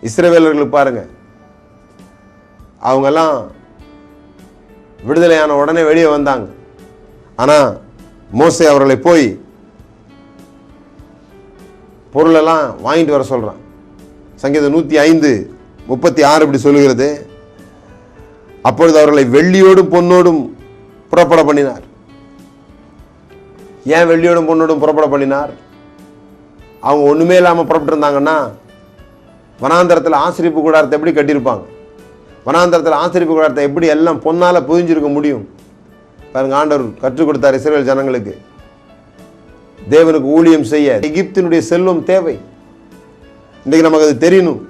இஸ்ரவேலர்களுக்கு பாருங்க, அவங்கெல்லாம் விடுதலையான உடனே வெளியே வந்தாங்க. ஆனால் மோசே அவர்களை போய் பொருளெல்லாம் வாங்கிட்டு வர சொல்கிறான். சங்கீதம் 105:36 இப்படி சொல்லுகிறது, அப்பொழுது அவர்களை வெள்ளியோடும் பொன்னோடும் புறப்பட பண்ணினார். ஏன் வெள்ளியோடும் பொன்னோடும் புறப்பட பண்ணினார்? அவங்க ஒன்றுமே இல்லாமல் புறப்பட்டு இருந்தாங்கன்னா வனாந்தரத்தில் ஆசிரிப்பு கூடாரத்தை எப்படி கட்டியிருப்பாங்க? வனாந்தரத்தில் ஆசிரிப்பு கூடாரத்தை எப்படி எல்லாம் பொன்னால் புதிஞ்சிருக்க முடியும்? பாருங்க, ஆண்டவர் கற்றுக் கொடுத்தார் இஸ்ரவேல் ஜனங்களுக்கு. தேவனுக்கு ஊழியம் செய்ய எகிப்தினுடைய செல்வம் தேவை. இன்றைக்கு நமக்கு அது தெரியணும்.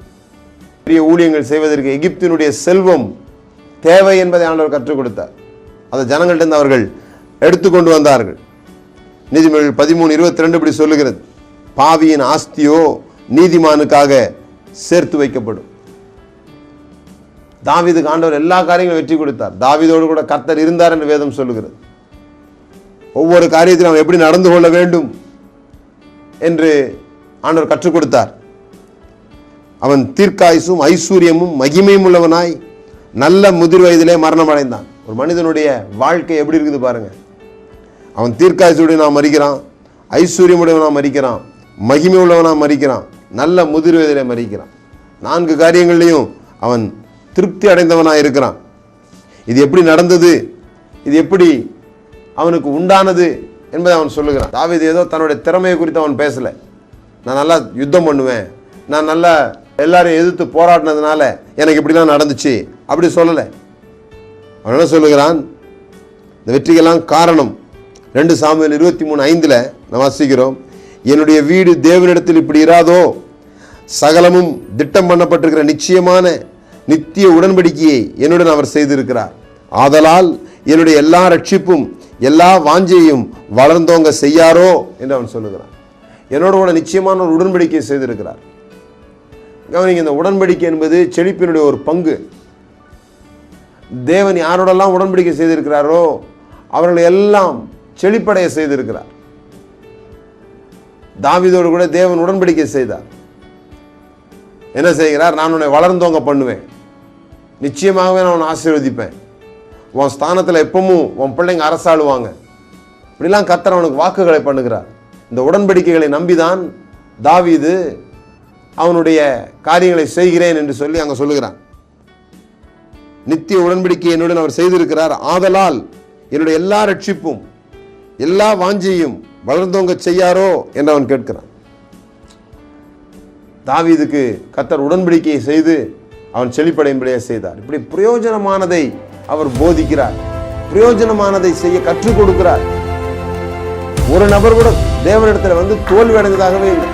பெரிய ஊழியங்கள் செய்வதற்கு எகிப்தினுடைய செல்வம் தேவை என்பதை ஆண்டவர் கற்றுக் கொடுத்தார். அதை ஜனங்கள்ட்ட அவர்கள் எடுத்துக்கொண்டு வந்தார்கள். நீதிமொழிகள் 13:22 இப்படி சொல்லுகிறது, பாவியின் ஆஸ்தியோ நீதிமானுக்காக சேர்த்து வைக்கப்படும். தாவீதுக்கு ஆண்டவர் எல்லா காரியங்களும் வெற்றி கொடுத்தார். தாவீதோடு கூட கர்த்தர் இருந்தார் என்று வேதம் சொல்லுகிறது. ஒவ்வொரு காரியத்திலும் அவன் எப்படி நடந்து கொள்ள வேண்டும் என்று ஆண்டவர் கற்றுக் கொடுத்தார். அவன் தீர்க்காயுசும் ஐஸ்வர்யமும் மகிமையும் உள்ளவனாய் நல்ல முதிர் வயதிலே மரணம் அடைந்தான். ஒரு மனிதனுடைய வாழ்க்கை எப்படி இருக்குது பாருங்க. அவன் தீர்க்காயுசுடைய மரிக்கிறான், ஐஸ்வர்யமுடையவனா மரிக்கிறான், மகிமை உள்ளவனா மரிக்கிறான், நல்ல முதிர் வயதிலே மரிக்கிறான். 4 காரியங்கள்லையும் அவன் திருப்தி அடைந்தவனாக இருக்கிறான். இது எப்படி நடந்தது, இது எப்படி அவனுக்கு உண்டானது என்பதை அவன் சொல்லுகிறான். தாவீது ஏதோ தன்னுடைய திறமையை குறித்து அவன் பேசலை. நான் நல்லா யுத்தம் பண்ணுவேன், நான் நல்லா எல்லாரையும் எதிர்த்து போராடினதுனால எனக்கு இப்படிலாம் நடந்துச்சு அப்படி சொல்லலை. அவன் என்ன சொல்லுகிறான்? இந்த வெற்றிக்கெல்லாம் காரணம் 2 சாமுவேல் 23:5 நம்ம வாசிக்கிறோம், என்னுடைய வீடு தேவனிடத்தில் இப்படி இராதோ, சகலமும் திட்டம் பண்ணப்பட்டிருக்கிற நிச்சயமான நித்திய உடன்படிக்கையை என்னுடன் அவர் செய்திருக்கிறார். ஆதலால் என்னுடைய எல்லா ரட்சிப்பும் எல்லா வாஞ்சையும் வளர்ந்தோங்க செய்யாரோ என்று அவன் சொல்லுகிறான். என்னோட கூட நிச்சயமான ஒரு உடன்படிக்கையை செய்திருக்கிறார். கவனிங்க, இந்த உடன்படிக்கை என்பது செழிப்பினுடைய ஒரு பங்கு. தேவன் யாரோடெல்லாம் உடன்படிக்கை செய்திருக்கிறாரோ அவர்களை எல்லாம் செழிப்படைய செய்திருக்கிறார். தாவீதோடு கூட தேவன் உடன்படிக்கை செய்தார். என்ன செய்கிறார்? நான் உன்னை வளர்ந்தோங்க பண்ணுவேன், நிச்சயமாகவே நான் உன்னை ஆசீர்வதிப்பேன், உன் ஸ்தானத்தில் எப்பவும் உன் பிள்ளைங்க அரசாளுவாங்க, இப்படிலாம் கர்த்தர் அவனுக்கு வாக்குகளை பண்ணுகிறார். இந்த உடன்படிக்கைகளை நம்பிதான் தாவீது அவனுடைய காரியங்களை செய்கிறேன் என்று சொல்லி அங்கே சொல்லுகிறான். நித்திய உடன்படிக்கை என்னுடன் அவர் செய்திருக்கிறார். ஆதலால் என்னுடைய எல்லா ரட்சிப்பும் எல்லா வாஞ்சையும் வளர்ந்தோங்க செய்யாரோ என்று அவன் கேட்கிறான். தாவீதுக்கு கர்த்தர் உடன்படிக்கையை செய்து அவன் செழிப்படையும்படியாக செய்தார். இப்படி பிரயோஜனமானதை அவர் போதிக்கிறார், பிரயோஜனமானதை செய்ய கற்றுக் கொடுக்கிறார். ஒரு நபர் கூட தேவனிடத்தில் தோல்வி அடைந்ததாகவே இல்லை.